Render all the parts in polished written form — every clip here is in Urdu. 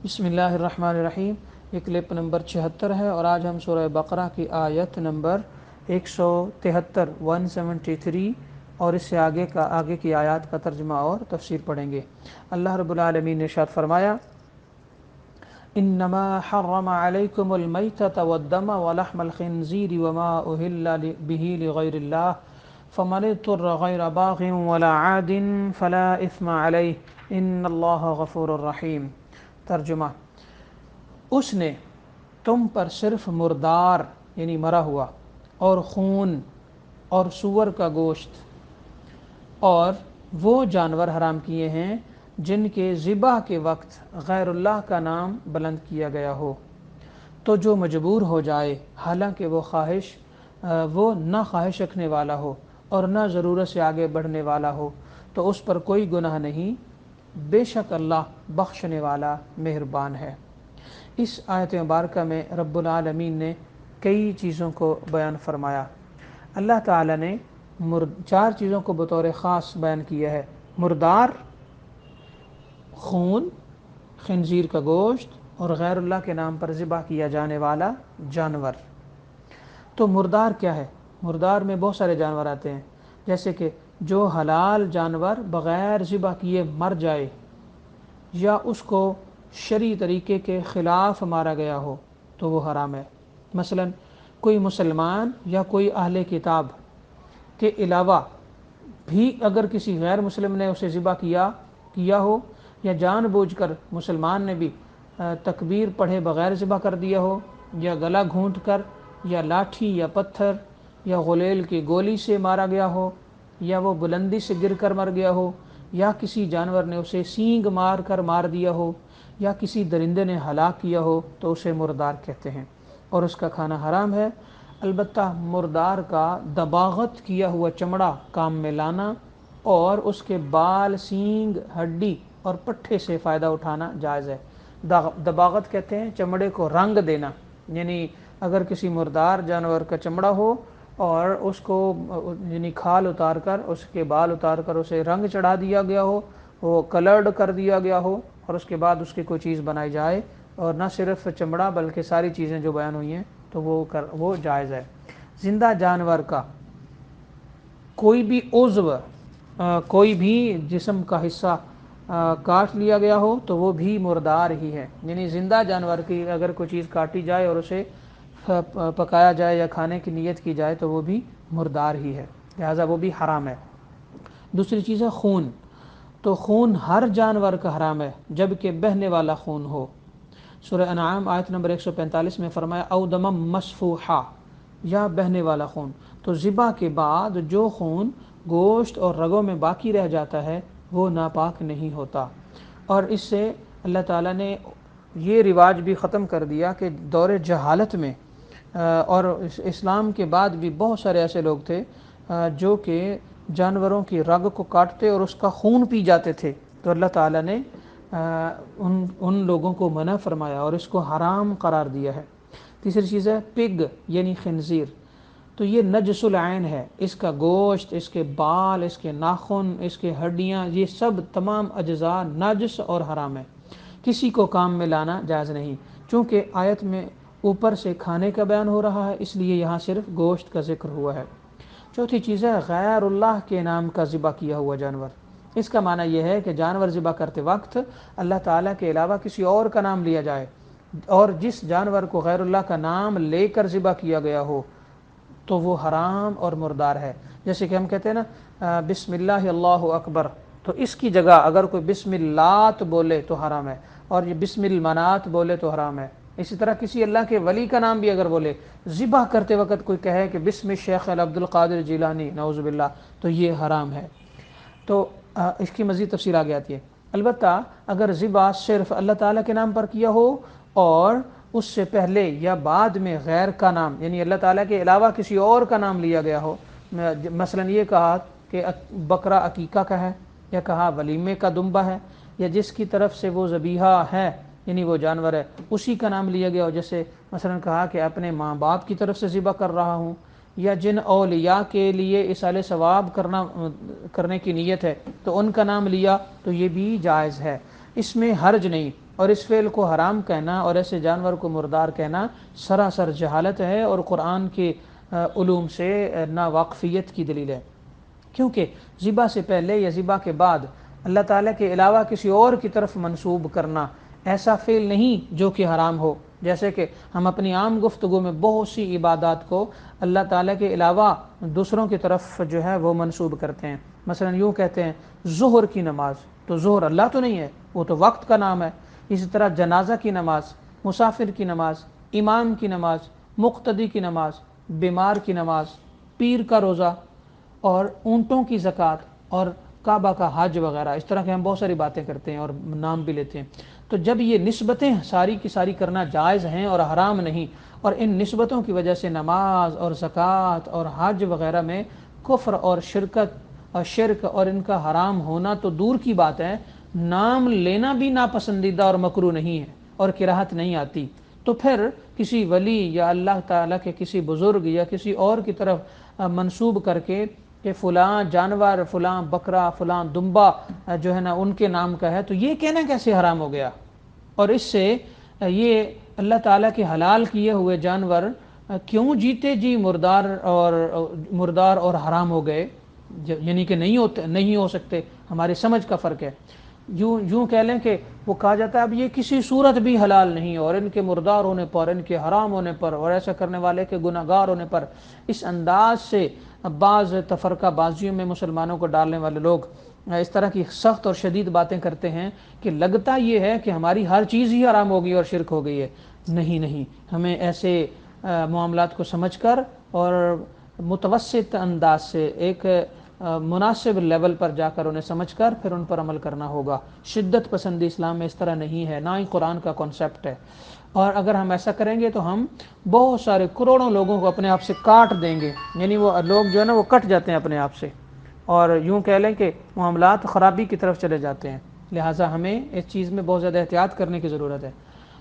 بسم اللہ الرحمن الرحیم۔ یہ کلپ نمبر 76 ہے اور آج ہم سورہ بقرہ کی آیت نمبر 173 173 اور اس سے آگے کی آیات کا ترجمہ اور تفسیر پڑھیں گے۔ اللہ رب العالمین نے ارشاد فرمایا: انما حرم علیکم المیتۃ والدم ولحم الخنزیر وما اہل به لغیر اللہ فمن اضطر غیر باغ ولا عاد فلا اثم علیہ ان اللہ غفور الرحیم۔ ترجمہ: اس نے تم پر صرف مردار یعنی مرا ہوا اور خون اور سور کا گوشت اور وہ جانور حرام کیے ہیں جن کے ذبح کے وقت غیر اللہ کا نام بلند کیا گیا ہو، تو جو مجبور ہو جائے حالانکہ وہ نہ خواہش رکھنے والا ہو اور نہ ضرورت سے آگے بڑھنے والا ہو تو اس پر کوئی گناہ نہیں، بے شک اللہ بخشنے والا مہربان ہے۔ اس آیت مبارکہ میں رب العالمین نے کئی چیزوں کو بیان فرمایا۔ اللہ تعالیٰ نے 4 چیزوں کو بطور خاص بیان کیا ہے: مردار، خون، خنزیر کا گوشت اور غیر اللہ کے نام پر ذبح کیا جانے والا جانور۔ تو مردار کیا ہے؟ مردار میں بہت سارے جانور آتے ہیں، جیسے کہ جو حلال جانور بغیر ذبح کیے مر جائے یا اس کو شرعی طریقے کے خلاف مارا گیا ہو تو وہ حرام ہے۔ مثلا کوئی مسلمان یا کوئی اہل کتاب کے علاوہ بھی اگر کسی غیر مسلم نے اسے ذبح کیا ہو یا جان بوجھ کر مسلمان نے بھی تکبیر پڑھے بغیر ذبح کر دیا ہو، یا گلا گھونٹ کر یا لاٹھی یا پتھر یا غلیل کی گولی سے مارا گیا ہو، یا وہ بلندی سے گر کر مر گیا ہو، یا کسی جانور نے اسے سینگ مار کر مار دیا ہو، یا کسی درندے نے ہلاک کیا ہو تو اسے مردار کہتے ہیں اور اس کا کھانا حرام ہے۔ البتہ مردار کا دباغت کیا ہوا چمڑا کام میں لانا اور اس کے بال، سینگ، ہڈی اور پٹھے سے فائدہ اٹھانا جائز ہے۔ دباغت کہتے ہیں چمڑے کو رنگ دینا، یعنی اگر کسی مردار جانور کا چمڑا ہو اور اس کو یعنی کھال اتار کر، اس کے بال اتار کر اسے رنگ چڑھا دیا گیا ہو، وہ کلرڈ کر دیا گیا ہو اور اس کے بعد اس کی کوئی چیز بنائی جائے، اور نہ صرف چمڑا بلکہ ساری چیزیں جو بیان ہوئی ہیں تو وہ جائز ہے۔ زندہ جانور کا کوئی بھی عضو، کوئی بھی جسم کا حصہ کاٹ لیا گیا ہو تو وہ بھی مردار ہی ہے، یعنی زندہ جانور کی اگر کوئی چیز کاٹی جائے اور اسے پکایا جائے یا کھانے کی نیت کی جائے تو وہ بھی مردار ہی ہے، لہذا وہ بھی حرام ہے۔ دوسری چیز ہے خون۔ تو خون ہر جانور کا حرام ہے جبکہ بہنے والا خون ہو۔ سورہ انعام آیت نمبر 145 میں فرمایا او دم مسفوحا، یا بہنے والا خون۔ تو ذبح کے بعد جو خون گوشت اور رگوں میں باقی رہ جاتا ہے وہ ناپاک نہیں ہوتا، اور اس سے اللہ تعالیٰ نے یہ رواج بھی ختم کر دیا کہ دور جہالت میں اور اسلام کے بعد بھی بہت سارے ایسے لوگ تھے جو کہ جانوروں کی رگ کو کاٹتے اور اس کا خون پی جاتے تھے، تو اللہ تعالیٰ نے ان لوگوں کو منع فرمایا اور اس کو حرام قرار دیا ہے۔ تیسری چیز ہے پگ یعنی خنزیر۔ تو یہ نجس العین ہے، اس کا گوشت، اس کے بال، اس کے ناخن، اس کے ہڈیاں، یہ سب تمام اجزاء نجس اور حرام ہے، کسی کو کام میں لانا جائز نہیں۔ چونکہ آیت میں اوپر سے کھانے کا بیان ہو رہا ہے اس لیے یہاں صرف گوشت کا ذکر ہوا ہے۔ چوتھی چیز ہے غیر اللہ کے نام کا ذبح کیا ہوا جانور۔ اس کا معنی یہ ہے کہ جانور ذبح کرتے وقت اللہ تعالیٰ کے علاوہ کسی اور کا نام لیا جائے، اور جس جانور کو غیر اللہ کا نام لے کر ذبح کیا گیا ہو تو وہ حرام اور مردار ہے۔ جیسے کہ ہم کہتے ہیں نا بسم اللہ اللہ اکبر، تو اس کی جگہ اگر کوئی بسم اللہ بولے تو حرام ہے، اور یہ بسم المنات بولے تو حرام ہے۔ اسی طرح کسی اللہ کے ولی کا نام بھی اگر بولے، ذبح کرتے وقت کوئی کہے کہ بسم شیخ عبد القادر جیلانی نعوذ باللہ، تو یہ حرام ہے۔ تو اس کی مزید تفصیل آگے آتی ہے۔ البتہ اگر ذبح صرف اللہ تعالیٰ کے نام پر کیا ہو اور اس سے پہلے یا بعد میں غیر کا نام یعنی اللہ تعالیٰ کے علاوہ کسی اور کا نام لیا گیا ہو، مثلا یہ کہا کہ بکرا عقیقہ کا ہے، یا کہا ولیمے کا دمبا ہے، یا جس کی طرف سے وہ ذبیحہ ہے یعنی وہ جانور ہے اسی کا نام لیا گیا ہو، جیسے مثلا کہا کہ اپنے ماں باپ کی طرف سے ذبح کر رہا ہوں، یا جن اولیاء کے لیے اصالِ ثواب کرنے کی نیت ہے تو ان کا نام لیا، تو یہ بھی جائز ہے، اس میں حرج نہیں۔ اور اس فعل کو حرام کہنا اور ایسے جانور کو مردار کہنا سراسر جہالت ہے اور قرآن کے علوم سے ناواقفیت کی دلیل ہے، کیونکہ ذبح سے پہلے یا ذبح کے بعد اللہ تعالیٰ کے علاوہ کسی اور کی طرف منسوب کرنا ایسا فعل نہیں جو کہ حرام ہو، جیسے کہ ہم اپنی عام گفتگو میں بہت سی عبادات کو اللہ تعالیٰ کے علاوہ دوسروں کی طرف جو ہے وہ منسوب کرتے ہیں۔ مثلا یوں کہتے ہیں ظہر کی نماز، تو ظہر اللہ تو نہیں ہے، وہ تو وقت کا نام ہے۔ اسی طرح جنازہ کی نماز، مسافر کی نماز، امام کی نماز، مقتدی کی نماز، بیمار کی نماز، پیر کا روزہ اور اونٹوں کی زکوٰۃ اور کعبہ کا حج وغیرہ، اس طرح کے ہم بہت ساری باتیں کرتے ہیں اور نام بھی لیتے ہیں۔ تو جب یہ نسبتیں ساری کی ساری کرنا جائز ہیں اور حرام نہیں، اور ان نسبتوں کی وجہ سے نماز اور زکوٰۃ اور حج وغیرہ میں کفر اور شرک اور ان کا حرام ہونا تو دور کی بات ہے، نام لینا بھی ناپسندیدہ اور مکروہ نہیں ہے اور کراہت نہیں آتی، تو پھر کسی ولی یا اللہ تعالیٰ کے کسی بزرگ یا کسی اور کی طرف منسوب کر کے کہ فلاں جانور، فلاں بکرا، فلاں دمبا جو ہے نا ان کے نام کا ہے، تو یہ کہنا کیسے حرام ہو گیا؟ اور اس سے یہ اللہ تعالیٰ کے حلال کیے ہوئے جانور کیوں جیتے جی مردار اور حرام ہو گئے؟ یعنی کہ نہیں ہو سکتے، ہماری سمجھ کا فرق ہے۔ یوں کہہ لیں کہ وہ کہا جاتا ہے اب یہ کسی صورت بھی حلال نہیں، اور ان کے مردار ہونے پر، ان کے حرام ہونے پر، اور ایسا کرنے والے کے گناہ گار ہونے پر، اس انداز سے بعض تفرقہ بازیوں میں مسلمانوں کو ڈالنے والے لوگ اس طرح کی سخت اور شدید باتیں کرتے ہیں کہ لگتا یہ ہے کہ ہماری ہر چیز ہی حرام ہو گئی اور شرک ہو گئی ہے۔ نہیں، ہمیں ایسے معاملات کو سمجھ کر اور متوسط انداز سے ایک مناسب لیول پر جا کر انہیں سمجھ کر پھر ان پر عمل کرنا ہوگا۔ شدت پسندی اسلام میں اس طرح نہیں ہے، نہ ہی قرآن کا کانسیپٹ ہے، اور اگر ہم ایسا کریں گے تو ہم بہت سارے کروڑوں لوگوں کو اپنے آپ سے کاٹ دیں گے، یعنی وہ لوگ جو ہے نا وہ کٹ جاتے ہیں اپنے آپ سے، اور یوں کہہ لیں کہ معاملات خرابی کی طرف چلے جاتے ہیں۔ لہٰذا ہمیں اس چیز میں بہت زیادہ احتیاط کرنے کی ضرورت ہے۔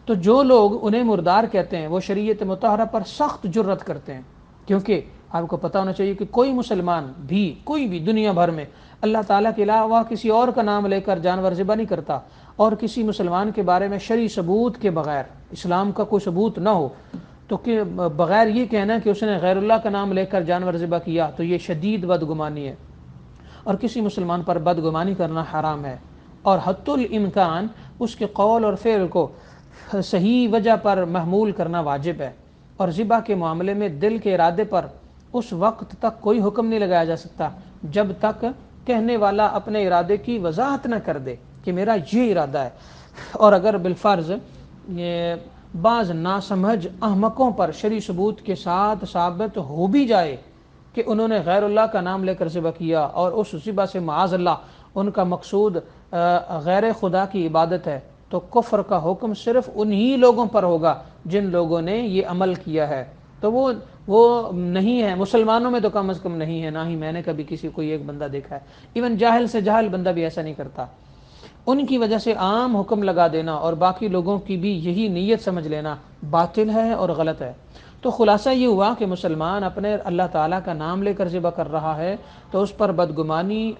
تو جو لوگ انہیں مردار کہتے ہیں وہ شریعت مطہرہ پر سخت جرأت کرتے ہیں، کیونکہ آپ کو پتہ ہونا چاہیے کہ کوئی مسلمان بھی، کوئی بھی دنیا بھر میں اللہ تعالیٰ کے علاوہ کسی اور کا نام لے کر جانور ذبح نہیں کرتا، اور کسی مسلمان کے بارے میں شرعی ثبوت کے بغیر، اسلام کا کوئی ثبوت نہ ہو تو کہ بغیر یہ کہنا کہ اس نے غیر اللہ کا نام لے کر جانور ذبح کیا، تو یہ شدید بدگمانی ہے، اور کسی مسلمان پر بدگمانی کرنا حرام ہے، اور حتی الامکان اس کے قول اور فعل کو صحیح وجہ پر محمول کرنا واجب ہے۔ اور ذبح کے معاملے میں دل کے ارادے پر اس وقت تک کوئی حکم نہیں لگایا جا سکتا جب تک کہنے والا اپنے ارادے کی وضاحت نہ کر دے کہ میرا یہ ارادہ ہے، اور اگر بالفرض بعض ناسمجھ احمقوں پر شرعی ثبوت کے ساتھ ثابت ہو بھی جائے کہ انہوں نے غیر اللہ کا نام لے کر ذبح کیا، اور اس ذبح سے معاذ اللہ ان کا مقصود غیر خدا کی عبادت ہے، تو کفر کا حکم صرف انہی لوگوں پر ہوگا جن لوگوں نے یہ عمل کیا ہے، تو وہ نہیں ہے مسلمانوں میں تو کم از کم نہیں ہے، نہ ہی میں نے کبھی کسی کو ایک بندہ دیکھا ہے، ایون جاہل سے جاہل بندہ بھی ایسا نہیں کرتا۔ ان کی وجہ سے عام حکم لگا دینا اور باقی لوگوں کی بھی یہی نیت سمجھ لینا باطل ہے اور غلط ہے۔ تو خلاصہ یہ ہوا کہ مسلمان اپنے اللہ تعالیٰ کا نام لے کر ذبح کر رہا ہے تو اس پر بدگمانی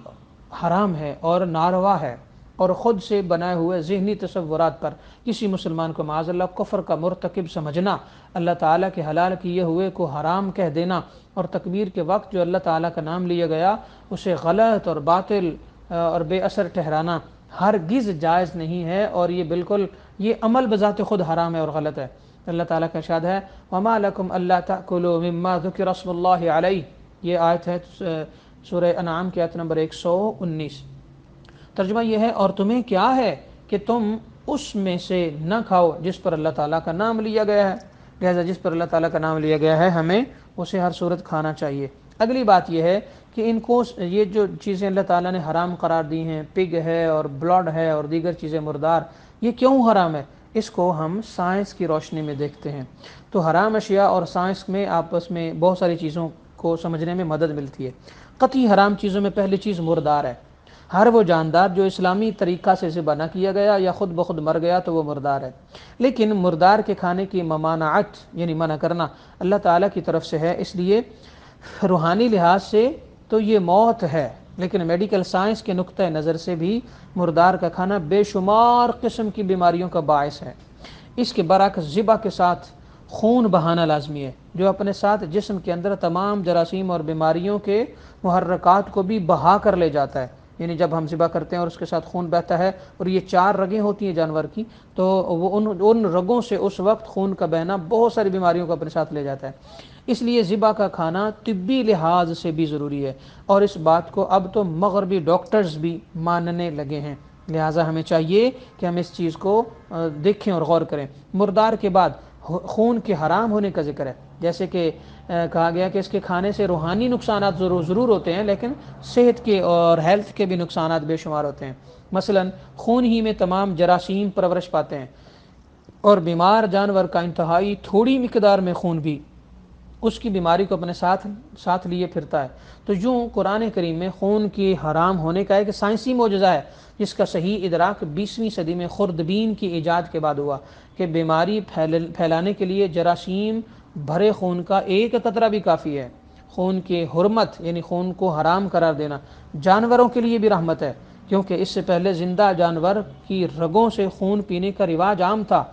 حرام ہے اور ناروا ہے، اور خود سے بنائے ہوئے ذہنی تصورات پر کسی مسلمان کو معاذ اللہ کفر کا مرتکب سمجھنا، اللہ تعالیٰ کے حلال کیے ہوئے کو حرام کہہ دینا، اور تکبیر کے وقت جو اللہ تعالیٰ کا نام لیا گیا اسے غلط اور باطل اور بے اثر ٹھہرانا ہرگز جائز نہیں ہے، اور یہ عمل بذات خود حرام ہے اور غلط ہے۔ اللہ تعالیٰ کا ارشاد ہے وَمَا لَكُمْ أَلَّا تَأْكُلُوا مِمَّا ذُكِرَ اسْمُ اللَّهِ عَلَيْهِ، یہ آیت ہے سورہ انعام کی آیت نمبر 119۔ ترجمہ یہ ہے اور تمہیں کیا ہے کہ تم اس میں سے نہ کھاؤ جس پر اللہ تعالیٰ کا نام لیا گیا ہے، لہذا جس پر اللہ تعالیٰ کا نام لیا گیا ہے ہمیں اسے ہر صورت کھانا چاہیے۔ اگلی بات یہ ہے کہ ان کو یہ جو چیزیں اللہ تعالیٰ نے حرام قرار دی ہیں، پگ ہے اور بلڈ ہے اور دیگر چیزیں مردار، یہ کیوں حرام ہے؟ اس کو ہم سائنس کی روشنی میں دیکھتے ہیں۔ تو حرام اشیاء اور سائنس میں آپس میں بہت ساری چیزوں کو سمجھنے میں مدد ملتی ہے۔ قطعی حرام چیزوں میں پہلی چیز مردار ہے۔ ہر وہ جاندار جو اسلامی طریقہ سے ذبح نہ کیا گیا یا خود بخود مر گیا تو وہ مردار ہے، لیکن مردار کے کھانے کی ممانعت یعنی منع کرنا اللہ تعالیٰ کی طرف سے ہے، اس لیے روحانی لحاظ سے تو یہ موت ہے، لیکن میڈیکل سائنس کے نقطہ نظر سے بھی مردار کا کھانا بے شمار قسم کی بیماریوں کا باعث ہے۔ اس کے برعکس ذبح کے ساتھ خون بہانا لازمی ہے، جو اپنے ساتھ جسم کے اندر تمام جراثیم اور بیماریوں کے محرکات کو بھی بہا کر لے جاتا ہے۔ یعنی جب ہم ذبح کرتے ہیں اور اس کے ساتھ خون بہتا ہے، اور یہ 4 رگیں ہوتی ہیں جانور کی، تو وہ ان رگوں سے اس وقت خون کا بہنا بہت ساری بیماریوں کو اپنے ساتھ لے جاتا ہے۔ اس لیے ذبح کا کھانا طبی لحاظ سے بھی ضروری ہے، اور اس بات کو اب تو مغربی ڈاکٹرز بھی ماننے لگے ہیں۔ لہٰذا ہمیں چاہیے کہ ہم اس چیز کو دیکھیں اور غور کریں۔ مردار کے بعد خون کے حرام ہونے کا ذکر ہے، جیسے کہ کہا گیا کہ اس کے کھانے سے روحانی نقصانات ضرور ہوتے ہیں، لیکن صحت کے اور ہیلتھ کے بھی نقصانات بے شمار ہوتے ہیں۔ مثلا خون ہی میں تمام جراثیم پرورش پاتے ہیں، اور بیمار جانور کا انتہائی تھوڑی مقدار میں خون بھی اس کی بیماری کو اپنے ساتھ لیے پھرتا ہے۔ تو یوں قرآن کریم میں خون کی حرام ہونے کا ایک سائنسی معجزہ ہے، جس کا صحیح ادراک 20ویں صدی میں خوردبین کی ایجاد کے بعد ہوا، کہ بیماری پھیلانے کے لیے جراثیم بھرے خون کا ایک قطرہ بھی کافی ہے۔ خون کی حرمت یعنی خون کو حرام قرار دینا جانوروں کے لیے بھی رحمت ہے، کیونکہ اس سے پہلے زندہ جانور کی رگوں سے خون پینے کا رواج عام تھا،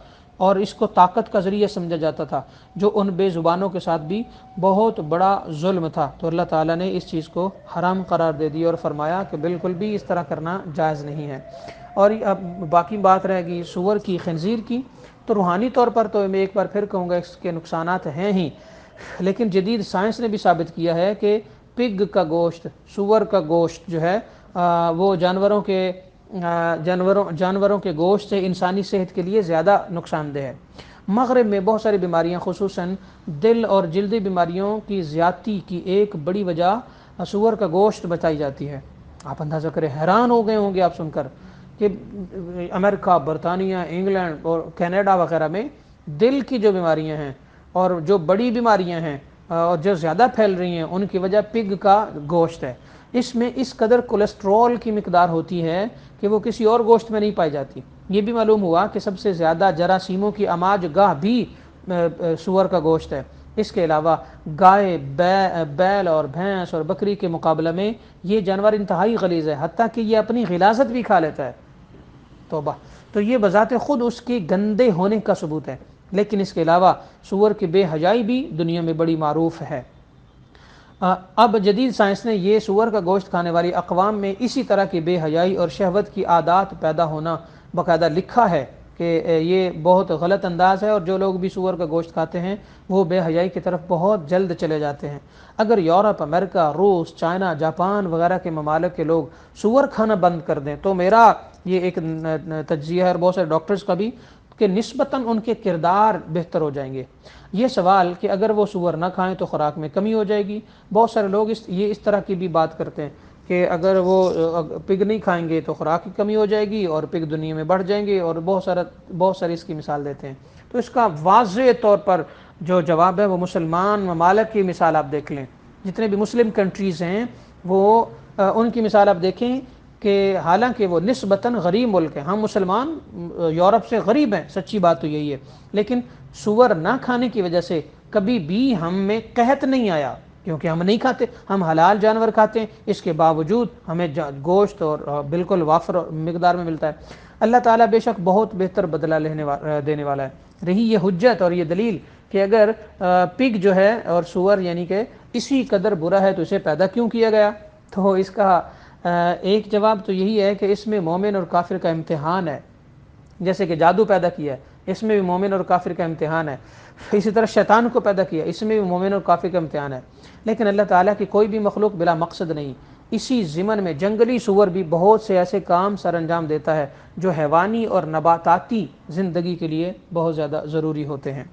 اور اس کو طاقت کا ذریعہ سمجھا جاتا تھا، جو ان بے زبانوں کے ساتھ بھی بہت بڑا ظلم تھا۔ تو اللہ تعالیٰ نے اس چیز کو حرام قرار دے دی اور فرمایا کہ بالکل بھی اس طرح کرنا جائز نہیں ہے۔ اور اب باقی بات رہے گی سور کی، خنزیر کی، تو روحانی طور پر تو میں ایک بار پھر کہوں گا اس کے نقصانات ہیں ہی، لیکن جدید سائنس نے بھی ثابت کیا ہے کہ پگ کا گوشت، سور کا گوشت جو ہے وہ جانوروں کے گوشت سے انسانی صحت کے لیے زیادہ نقصان دہ ہے۔ مغرب میں بہت ساری بیماریاں، خصوصاً دل اور جلدی بیماریوں کی زیادتی کی ایک بڑی وجہ سور کا گوشت بتائی جاتی ہے۔ آپ اندازہ کریں، حیران ہو گئے ہوں گے آپ سن کر کہ امریکہ، برطانیہ، انگلینڈ اور کینیڈا وغیرہ میں دل کی جو بیماریاں ہیں اور جو بڑی بیماریاں ہیں اور جو زیادہ پھیل رہی ہیں، ان کی وجہ پگ کا گوشت ہے۔ اس میں اس قدر کولیسٹرول کی مقدار ہوتی ہے کہ وہ کسی اور گوشت میں نہیں پائی جاتی۔ یہ بھی معلوم ہوا کہ سب سے زیادہ جراثیموں کی آماج گاہ بھی سور کا گوشت ہے۔ اس کے علاوہ گائے، بیل اور بھینس اور بکری کے مقابلے میں یہ جانور انتہائی غلیظ ہے، حتیٰ کہ یہ اپنی غلاظت بھی کھا لیتا ہے۔ توبہ! تو یہ بذات خود اس کے گندے ہونے کا ثبوت ہے، لیکن اس کے علاوہ سور کی بے حیائی بھی دنیا میں بڑی معروف ہے۔ اب جدید سائنس نے یہ سور کا گوشت کھانے والی اقوام میں اسی طرح کی بے حیائی اور شہوت کی عادات پیدا ہونا باقاعدہ لکھا ہے کہ یہ بہت غلط انداز ہے، اور جو لوگ بھی سور کا گوشت کھاتے ہیں وہ بے حیائی کی طرف بہت جلد چلے جاتے ہیں۔ اگر یورپ، امریکہ، روس، چائنا، جاپان وغیرہ کے ممالک کے لوگ سور کھانا بند کر دیں تو میرا یہ ایک تجزیہ ہے، اور بہت سارے ڈاکٹرز کا بھی، کہ نسبتاً ان کے کردار بہتر ہو جائیں گے۔ یہ سوال کہ اگر وہ سور نہ کھائیں تو خوراک میں کمی ہو جائے گی، بہت سارے لوگ اس طرح کی بھی بات کرتے ہیں کہ اگر وہ پگ نہیں کھائیں گے تو خوراک کی کمی ہو جائے گی اور پگ دنیا میں بڑھ جائیں گے، اور بہت سارے اس کی مثال دیتے ہیں۔ تو اس کا واضح طور پر جو جواب ہے وہ مسلمان ممالک کی مثال آپ دیکھ لیں، جتنے بھی مسلم کنٹریز ہیں وہ ان کی مثال آپ دیکھیں کہ حالانکہ وہ نسبتاً غریب ملک ہیں، ہم مسلمان یورپ سے غریب ہیں، سچی بات تو یہی ہے، لیکن سور نہ کھانے کی وجہ سے کبھی بھی ہم میں قحط نہیں آیا، کیونکہ ہم نہیں کھاتے، ہم حلال جانور کھاتے ہیں، اس کے باوجود ہمیں گوشت اور بالکل وافر مقدار میں ملتا ہے۔ اللہ تعالیٰ بے شک بہت بہتر بدلہ دینے والا ہے۔ رہی یہ حجت اور یہ دلیل کہ اگر پگ جو ہے اور سور یعنی کہ اسی قدر برا ہے تو اسے پیدا کیوں کیا گیا، تو اس کا ایک جواب تو یہی ہے کہ اس میں مومن اور کافر کا امتحان ہے۔ جیسے کہ جادو پیدا کیا ہے، اس میں بھی مومن اور کافر کا امتحان ہے، اسی طرح شیطان کو پیدا کیا، اس میں بھی مومن اور کافر کا امتحان ہے۔ لیکن اللہ تعالیٰ کی کوئی بھی مخلوق بلا مقصد نہیں۔ اسی ضمن میں جنگلی سور بھی بہت سے ایسے کام سر انجام دیتا ہے جو حیوانی اور نباتاتی زندگی کے لیے بہت زیادہ ضروری ہوتے ہیں۔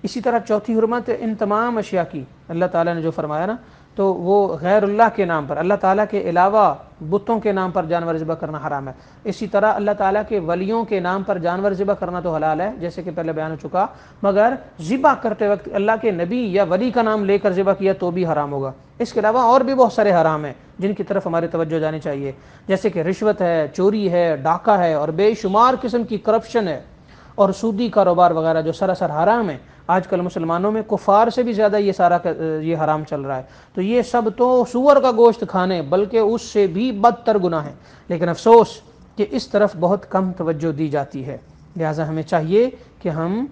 اسی طرح چوتھی حرمت ان تمام اشیاء کی، اللہ تعالیٰ نے جو فرمایا نا، تو وہ غیر اللہ کے نام پر، اللہ تعالیٰ کے علاوہ بتوں کے نام پر جانور ذبح کرنا حرام ہے۔ اسی طرح اللہ تعالیٰ کے ولیوں کے نام پر جانور ذبح کرنا تو حلال ہے، جیسے کہ پہلے بیان ہو چکا، مگر ذبح کرتے وقت اللہ کے نبی یا ولی کا نام لے کر ذبح کیا تو بھی حرام ہوگا۔ اس کے علاوہ اور بھی بہت سارے حرام ہیں جن کی طرف ہماری توجہ جانی چاہیے، جیسے کہ رشوت ہے، چوری ہے، ڈاکہ ہے، اور بے شمار قسم کی کرپشن ہے، اور سودی کاروبار وغیرہ جو سراسر حرام ہے۔ آج کل مسلمانوں میں کفار سے بھی زیادہ یہ حرام چل رہا ہے. تو یہ سب تو سور کا گوشت کھانے بلکہ اس سے بھی بدتر گناہ ہیں، لیکن افسوس کہ اس طرف بہت کم توجہ دی جاتی ہے. لہٰذا ہمیں چاہیے کہ ہم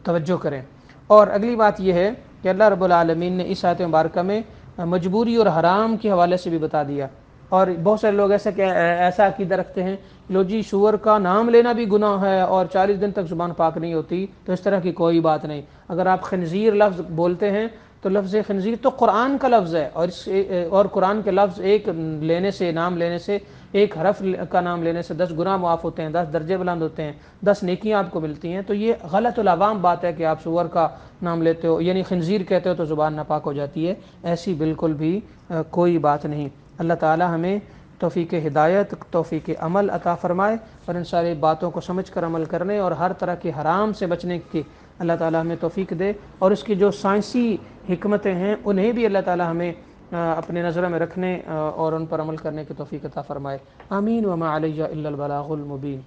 توجہ کریں. اور اگلی بات یہ ہے کہ اللہ رب العالمین نے اس آیت مبارکہ میں مجبوری اور حرام کے حوالے سے بھی بتا دیا. اور بہت سارے لوگ ایسا عقیدہ رکھتے ہیں لو جی سور کا نام لینا بھی گناہ ہے اور 40 دن تک زبان پاک نہیں ہوتی، تو اس طرح کی کوئی بات نہیں. اگر آپ خنزیر لفظ بولتے ہیں تو لفظ خنزیر تو قرآن کا لفظ ہے، اور قرآن کے لفظ ایک لینے سے، نام لینے سے، ایک حرف کا نام لینے سے 10 گناہ معاف ہوتے ہیں، 10 درجے بلند ہوتے ہیں، 10 نیکیاں آپ کو ملتی ہیں. تو یہ غلط العوام بات ہے کہ آپ سور کا نام لیتے ہو یعنی خنزیر کہتے ہو تو زبان ناپاک ہو جاتی ہے. ایسی بالکل بھی کوئی بات نہیں. اللہ تعالی ہمیں توفیق ہدایت، توفیق عمل عطا فرمائے، اور ان ساری باتوں کو سمجھ کر عمل کرنے اور ہر طرح کے حرام سے بچنے کی اللہ تعالی ہمیں توفیق دے. اور اس کی جو سائنسی حکمتیں ہیں انہیں بھی اللہ تعالی ہمیں اپنے نظروں میں رکھنے اور ان پر عمل کرنے کی توفیق عطا فرمائے. آمین. وما علیہ الا البلاغ المبین.